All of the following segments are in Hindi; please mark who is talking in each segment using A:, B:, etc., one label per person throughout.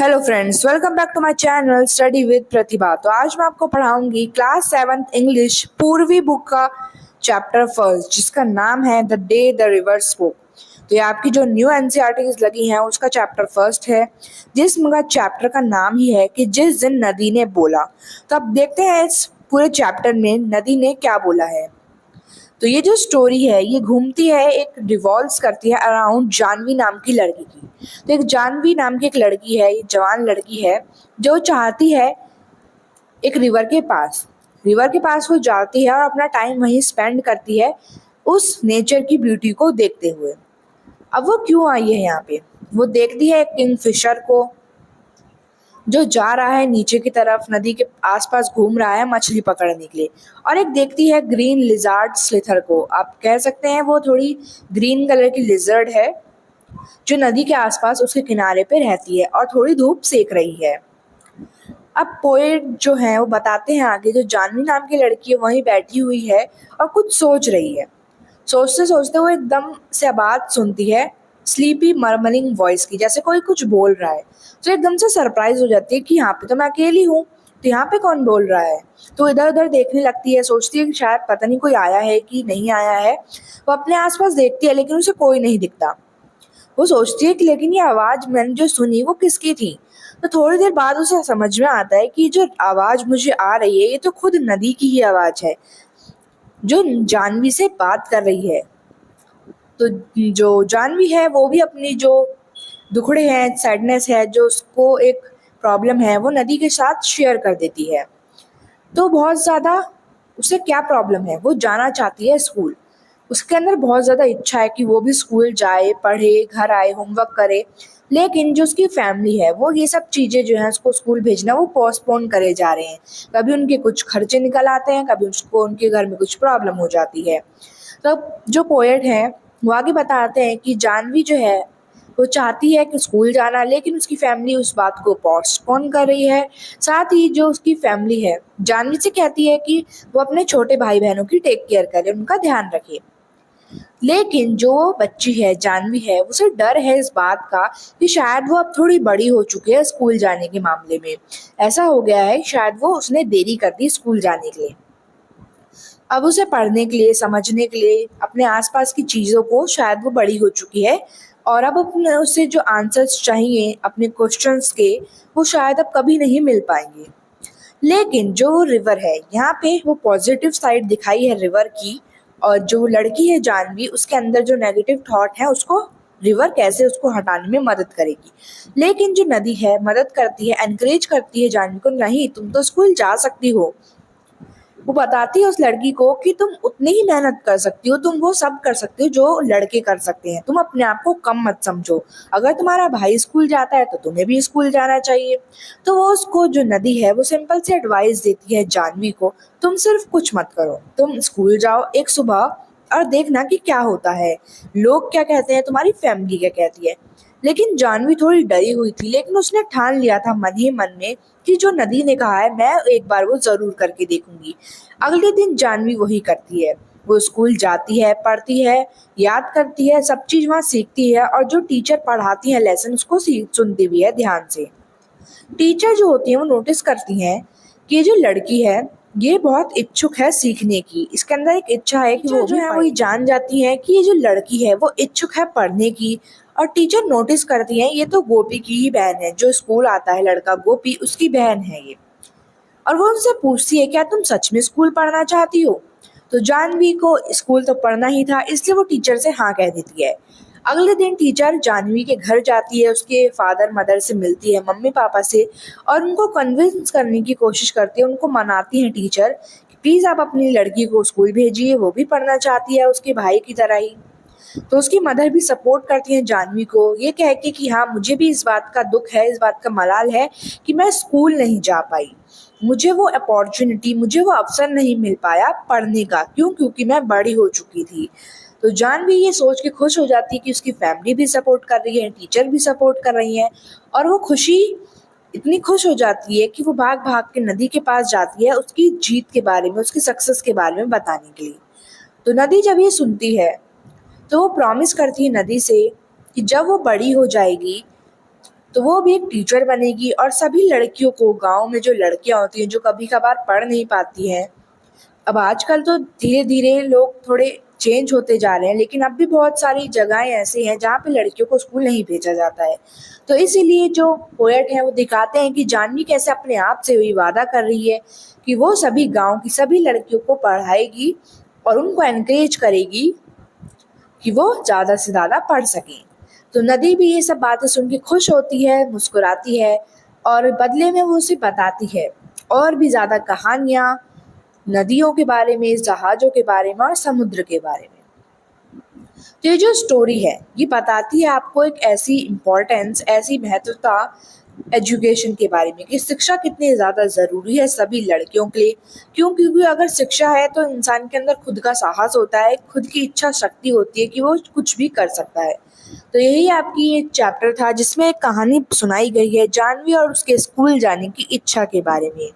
A: Hello friends, welcome back to my channel study with Pratibha. तो आज मैं आपको पढ़ाऊंगी class 7th English Purvi book का चैप्टर फर्स्ट, जिसका नाम है the day the river spoke. तो ये आपकी जो न्यू एनसीईआरटी लगी हैं उसका चैप्टर फर्स्ट है, जिसमें चैप्टर का नाम ही है कि जिस दिन नदी ने बोला। तो अब देखते हैं इस पूरे चैप्टर में नदी ने क्या बोला है। तो ये जो स्टोरी है ये घूमती है, एक रिवॉल्व्स करती है अराउंड जानवी नाम की लड़की की। तो एक जानवी नाम की एक लड़की है, एक जवान लड़की है जो चाहती है एक रिवर के पास वो जाती है और अपना टाइम वहीं स्पेंड करती है उस नेचर की ब्यूटी को देखते हुए। अब वो क्यों आई है यहाँ पे? वो देखती है एक किंगफिशर को जो जा रहा है नीचे की तरफ, नदी के आसपास घूम रहा है मछली पकड़ने के लिए। और एक देखती है ग्रीन लिजार्ड स्लिथर को। आप कह सकते हैं वो थोड़ी ग्रीन कलर की लिजर्ड है जो नदी के आसपास उसके किनारे पे रहती है और थोड़ी धूप सेक रही है। अब पोएट जो है वो बताते हैं आगे, जो जानवी नाम की लड़की है वहीं बैठी हुई है और कुछ सोच रही है। सोचते सोचते वो एकदम से आवाज सुनती है स्लीपी मर्मलिंग वॉइस की, जैसे कोई कुछ बोल रहा है। तो एकदम से सरप्राइज हो जाती है कि यहाँ पे तो मैं अकेली हूँ, तो यहाँ पे कौन बोल रहा है। तो इधर उधर देखने लगती है, सोचती है कि शायद पता नहीं कोई आया है कि नहीं आया है। वो अपने आसपास देखती है लेकिन उसे कोई नहीं दिखता। वो सोचती है कि लेकिन ये आवाज मैंने जो सुनी वो किसकी थी। तो थोड़ी देर बाद उसे समझ में आता है कि जो आवाज मुझे आ रही है ये तो खुद नदी की ही आवाज है जो जानवी से बात कर रही है। तो जो जानवी है वो भी अपनी जो दुखड़े हैं, सैडनेस है, जो उसको एक प्रॉब्लम है, वो नदी के साथ शेयर कर देती है। तो बहुत ज़्यादा उसे क्या प्रॉब्लम है, वो जाना चाहती है स्कूल। उसके अंदर बहुत ज़्यादा इच्छा है कि वो भी स्कूल जाए, पढ़े, घर आए, होमवर्क करे। लेकिन जो उसकी फैमिली है वो ये सब चीज़ें जो है उसको स्कूल भेजना वो पोस्टपोन करे जा रहे हैं। कभी उनके कुछ खर्चे निकल आते हैं, कभी उसको उनके घर में कुछ प्रॉब्लम हो जाती है। तो जो पोएट है वो आगे बताते हैं कि जानवी जो है वो चाहती है कि स्कूल जाना, लेकिन उसकी फैमिली उस बात को पोस्टपोन कर रही है। साथ ही जो उसकी फैमिली है जानवी से कहती है कि वो अपने छोटे भाई बहनों की टेक केयर करे, उनका ध्यान रखे। लेकिन जो बच्ची है जानवी है उसे डर है इस बात का कि शायद वो अब थोड़ी बड़ी हो चुकी है स्कूल जाने के मामले में। ऐसा हो गया है शायद वो उसने देरी कर दी स्कूल जाने के लिए। अब उसे पढ़ने के लिए, समझने के लिए, अपने आसपास की चीज़ों को शायद वो बड़ी हो चुकी है और अब अपने उसे जो आंसर्स चाहिए अपने क्वेश्चंस के वो शायद अब कभी नहीं मिल पाएंगे। लेकिन जो रिवर है यहाँ पे वो पॉजिटिव साइड दिखाई है रिवर की, और जो लड़की है जानवी उसके अंदर जो नेगेटिव थॉट है उसको रिवर कैसे उसको हटाने में मदद करेगी। लेकिन जो नदी है मदद करती है, एनकरेज करती है जानवी को, नहीं तुम तो स्कूल जा सकती हो। वो बताती है उस लड़की को कि तुम उतनी ही मेहनत कर सकती हो, तुम वो सब कर सकती हो जो लड़के कर सकते हैं, तुम अपने आप को कम मत समझो। अगर तुम्हारा भाई स्कूल जाता है तो तुम्हें भी स्कूल जाना चाहिए। तो वो उसको जो नदी है वो सिंपल से एडवाइस देती है जानवी को, तुम सिर्फ कुछ मत करो, तुम स्कूल जाओ एक सुबह और देखना कि क्या होता है, लोग क्या कहते हैं, तुम्हारी फैमिली क्या कहती है। लेकिन जानवी थोड़ी डरी हुई थी, लेकिन उसने ठान लिया था मन ही मन में कि जो नदी ने कहा है मैं एक बार वो जरूर करके देखूंगी। अगले दिन जानवी वही करती है, वो स्कूल जाती है, पढ़ती है, याद करती है, सब चीज वहाँ सीखती है और जो टीचर पढ़ाती है लेसन उसको सुनती भी है ध्यान से। टीचर जो होती है वो नोटिस करती हैं कि ये जो लड़की है ये बहुत इच्छुक है सीखने की, इसके अंदर एक इच्छा है कि वो जो है वो ये जान जाती है कि ये जो लड़की है वो इच्छुक है पढ़ने की। और टीचर नोटिस करती है ये तो गोपी की ही बहन है, जो स्कूल आता है लड़का गोपी उसकी बहन है ये। और वो उनसे पूछती है क्या तुम सच में स्कूल पढ़ना चाहती हो। तो जानवी को स्कूल तो पढ़ना ही था, इसलिए वो टीचर से हाँ कह देती है। अगले दिन टीचर जानवी के घर जाती है, उसके फादर मदर से मिलती है, मम्मी पापा से, और उनको कन्विंस करने की कोशिश करती है, उनको मनाती है टीचर कि प्लीज़ आप अपनी लड़की को स्कूल भेजिए, वो भी पढ़ना चाहती है उसके भाई की तरह ही। तो उसकी मदर भी सपोर्ट करती है जानवी को, ये कह के कि हाँ मुझे भी इस बात का दुख है, इस बात का मलाल है कि मैं स्कूल नहीं जा पाई, मुझे वो अपॉर्चुनिटी, मुझे वो अवसर नहीं मिल पाया पढ़ने का। क्यों? क्योंकि मैं बड़ी हो चुकी थी। तो जानवी ये सोच के खुश हो जाती है कि उसकी फैमिली भी सपोर्ट कर रही है, टीचर भी सपोर्ट कर रही है, और वो खुशी इतनी खुश हो जाती है कि वो भाग भाग के नदी के पास जाती है उसकी जीत के बारे में, उसकी सक्सेस के बारे में बताने के लिए। तो नदी जब ये सुनती है तो वो प्रॉमिस करती है नदी से कि जब वो बड़ी हो जाएगी तो वो भी एक टीचर बनेगी और सभी लड़कियों को, गाँव में जो लड़कियाँ होती हैं जो कभी कभार पढ़ नहीं पाती हैं, अब आजकल तो धीरे धीरे लोग थोड़े चेंज होते जा रहे हैं, लेकिन अब भी बहुत सारी जगहें ऐसी हैं जहाँ पे लड़कियों को स्कूल नहीं भेजा जाता है। तो इसीलिए जो पोएट हैं वो दिखाते हैं कि जानवी कैसे अपने आप से हुई वादा कर रही है कि वो सभी गांव की सभी लड़कियों को पढ़ाएगी और उनको एनकरेज करेगी कि वो ज़्यादा से ज़्यादा पढ़ सकें। तो नदी भी ये सब बातें सुन के खुश होती है, मुस्कुराती है और बदले में वो उसे बताती है और भी ज़्यादा कहानियाँ नदियों के बारे में, जहाज़ों के बारे में और समुद्र के बारे में। तो ये जो स्टोरी है ये बताती है आपको एक ऐसी इम्पोर्टेंस, ऐसी महत्वता एजुकेशन के बारे में कि शिक्षा कितनी ज़्यादा ज़रूरी है सभी लड़कियों के लिए। क्यों? क्योंकि अगर शिक्षा है तो इंसान के अंदर खुद का साहस होता है, खुद की इच्छा शक्ति होती है कि वो कुछ भी कर सकता है। तो यही आपकी एक चैप्टर था जिसमें एक कहानी सुनाई गई है जानवी और उसके स्कूल जाने की इच्छा के बारे में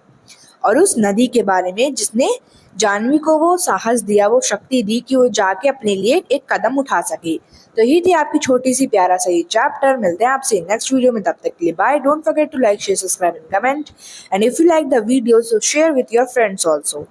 A: और उस नदी के बारे में जिसने जानवी को वो साहस दिया, वो शक्ति दी कि वो जाके अपने लिए एक कदम उठा सके। तो यही थी आपकी छोटी सी प्यारा सा ये चैप्टर। मिलते हैं आपसे नेक्स्ट वीडियो में, तब तक के लिए bye. Don't forget to like, share, subscribe and comment, and if you like the video so share with your friends also.